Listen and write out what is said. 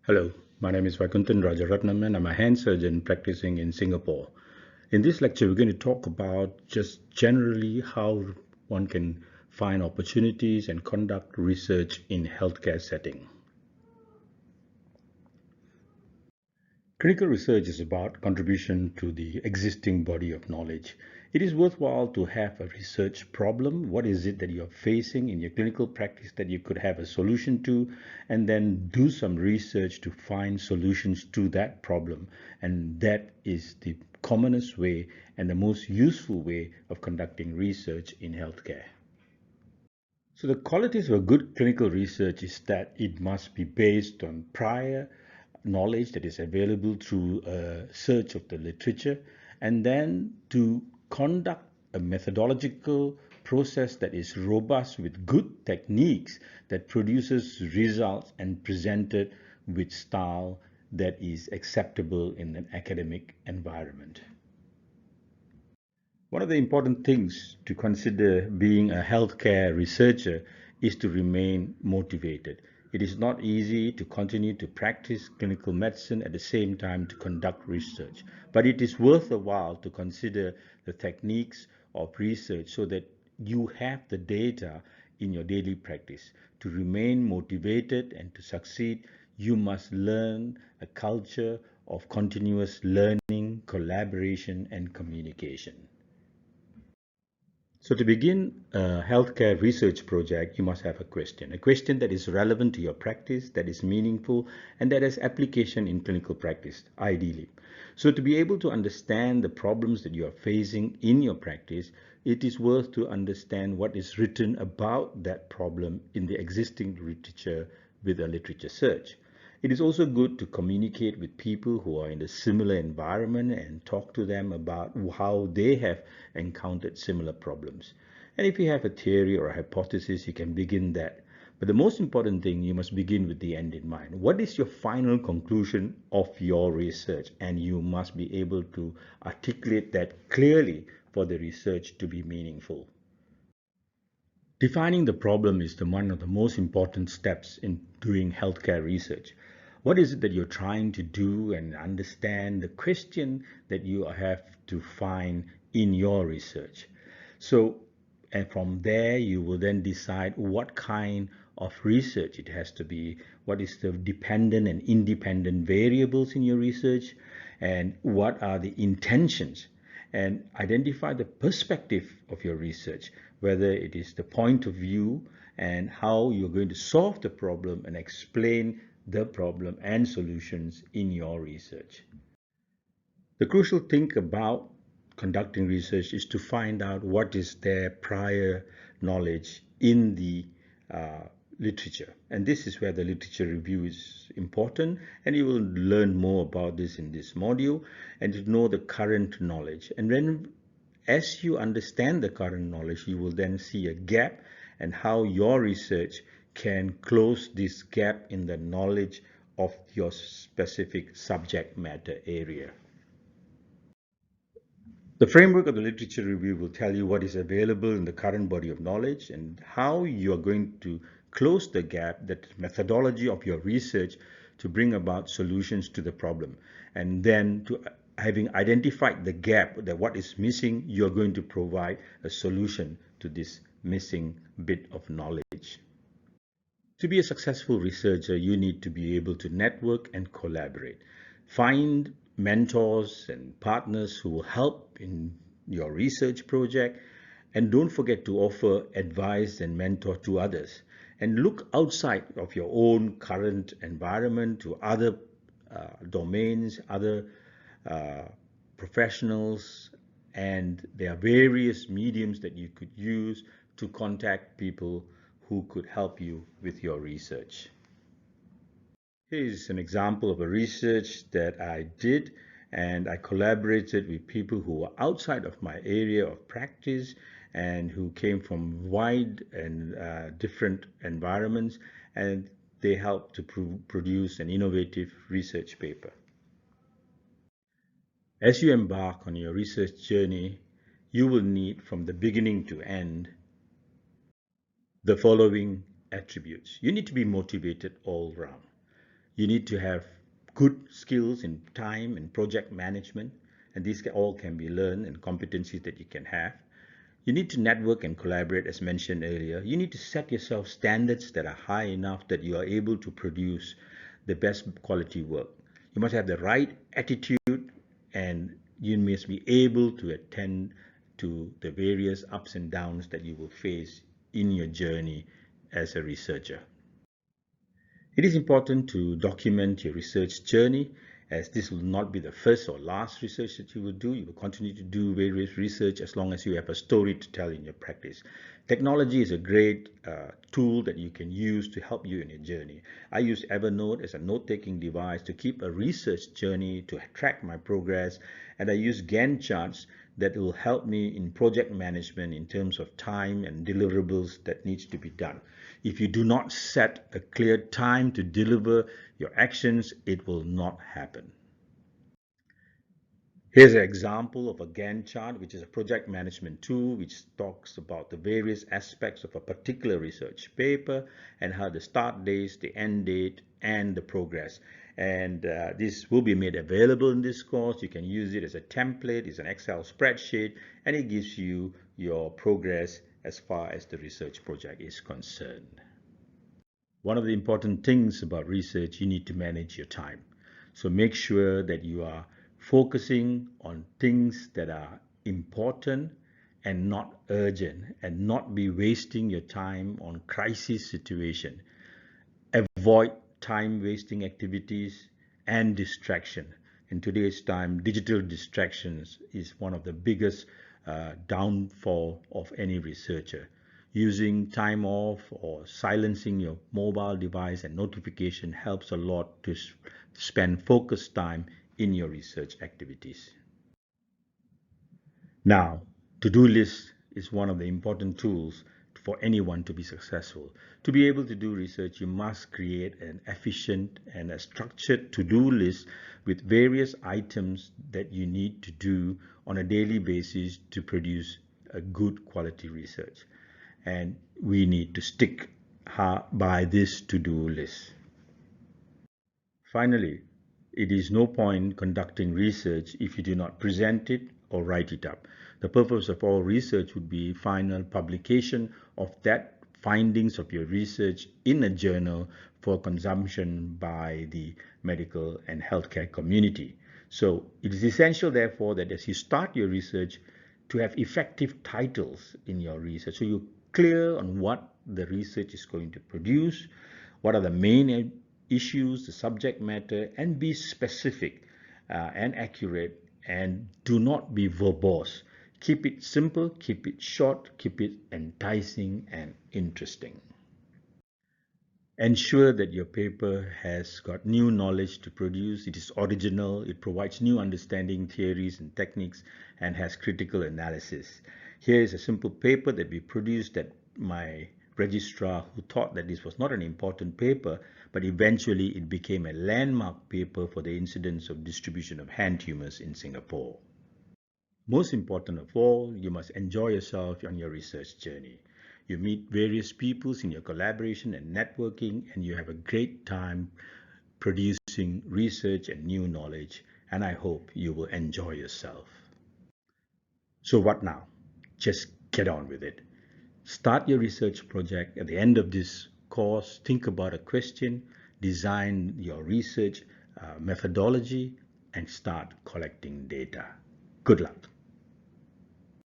Hello, my name is Vaikunthan Rajaratnam and I'm a hand surgeon practicing in Singapore. In this lecture, we're going to talk about just generally how one can find opportunities and conduct research in healthcare setting. Clinical research is about contribution to the existing body of knowledge. It is worthwhile to have a research problem. What is it that you're facing in your clinical practice that you could have a solution to, and then do some research to find solutions to that problem. And that is the commonest way and the most useful way of conducting research in healthcare. So the qualities of a good clinical research is that it must be based on prior knowledge that is available through a search of the literature, and then to conduct a methodological process that is robust with good techniques that produces results and presented with style that is acceptable in an academic environment. One of the important things to consider being a healthcare researcher is to remain motivated. It is not easy to continue to practice clinical medicine at the same time to conduct research, but it is worth a while to consider the techniques of research so that you have the data in your daily practice. To remain motivated and to succeed, you must learn a culture of continuous learning, collaboration, and communication. So to begin a healthcare research project, you must have a question that is relevant to your practice, that is meaningful, and that has application in clinical practice, ideally. So to be able to understand the problems that you are facing in your practice, it is worth to understand what is written about that problem in the existing literature with a literature search. It is also good to communicate with people who are in a similar environment and talk to them about how they have encountered similar problems. And if you have a theory or a hypothesis, you can begin that. But the most important thing, you must begin with the end in mind. What is your final conclusion of your research? And you must be able to articulate that clearly for the research to be meaningful. Defining the problem is one of the most important steps in doing healthcare research. What is it that you're trying to do, and understand the question that you have to find in your research. So, and from there, you will then decide what kind of research it has to be, what is the dependent and independent variables in your research, and what are the intentions, and identify the perspective of your research, whether it is the point of view and how you're going to solve the problem and explain the problem and solutions in your research. The crucial thing about conducting research is to find out what is their prior knowledge in the uh, literature. And this is where the literature review is important, and you will learn more about this in this module, and to know the current knowledge. And then as you understand the current knowledge, you will then see a gap and how your research can close this gap in the knowledge of your specific subject matter area. The framework of the literature review will tell you what is available in the current body of knowledge and how you are going to close the gap, that methodology of your research to bring about solutions to the problem. And then to having identified the gap, that what is missing, you're going to provide a solution to this missing bit of knowledge. To be a successful researcher, you need to be able to network and collaborate. Find mentors and partners who will help in your research project, and don't forget to offer advice and mentor to others. And look outside of your own current environment to other domains, other uh, professionals, and there are various mediums that you could use to contact people who could help you with your research. Here's an example of a research that I did, and I collaborated with people who were outside of my area of practice and who came from wide and different environments, and they helped to produce an innovative research paper. As you embark on your research journey, you will need, from the beginning to end, the following attributes. You need to be motivated all round. You need to have good skills in time and project management, and these all can be learned and competencies that you can have. You need to network and collaborate, as mentioned earlier. You need to set yourself standards that are high enough that you are able to produce the best quality work. You must have the right attitude, and you must be able to attend to the various ups and downs that you will face in your journey as a researcher. It is important to document your research journey, as this will not be the first or last research that you will do. You will continue to do various research as long as you have a story to tell in your practice. Technology is a great tool that you can use to help you in your journey. I use Evernote as a note-taking device to keep a research journey, to track my progress, and I use Gantt charts that will help me in project management in terms of time and deliverables that needs to be done. If you do not set a clear time to deliver your actions, it will not happen. Here's an example of a Gantt chart, which is a project management tool which talks about the various aspects of a particular research paper and how the start dates, the end date, and the progress. And this will be made available in this course. You can use it as a template, it's an Excel spreadsheet, and it gives you your progress as far as the research project is concerned. One of the important things about research, you need to manage your time. So make sure that you are focusing on things that are important and not urgent, and not be wasting your time on crisis situation. Avoid time wasting activities and distraction. In today's time, digital distractions is one of the biggest downfall of any researcher. Using time off or silencing your mobile device and notification helps a lot to spend focused time in your research activities. Now, to-do list is one of the important tools for anyone to be successful. To be able to do research, you must create an efficient and a structured to-do list with various items that you need to do on a daily basis to produce a good quality research. And we need to stick by this to-do list. Finally, it is no point conducting research if you do not present it or write it up. The purpose of all research would be final publication of that findings of your research in a journal for consumption by the medical and healthcare community. So it is essential, therefore, that as you start your research, to have effective titles in your research. So you're clear on what the research is going to produce, what are the main issues, the subject matter, and be specific and accurate, and do not be verbose. Keep it simple, keep it short, keep it enticing and interesting. Ensure that your paper has got new knowledge to produce. It is original, it provides new understanding, theories and techniques, and has critical analysis. Here is a simple paper that we produced that my registrar, who thought that this was not an important paper, but eventually it became a landmark paper for the incidence of distribution of hand tumors in Singapore. Most important of all, you must enjoy yourself on your research journey. You meet various people in your collaboration and networking, and you have a great time producing research and new knowledge, and I hope you will enjoy yourself. So what now? Just get on with it. Start your research project. At the end of this course, think about a question, design your research methodology, and start collecting data. Good luck.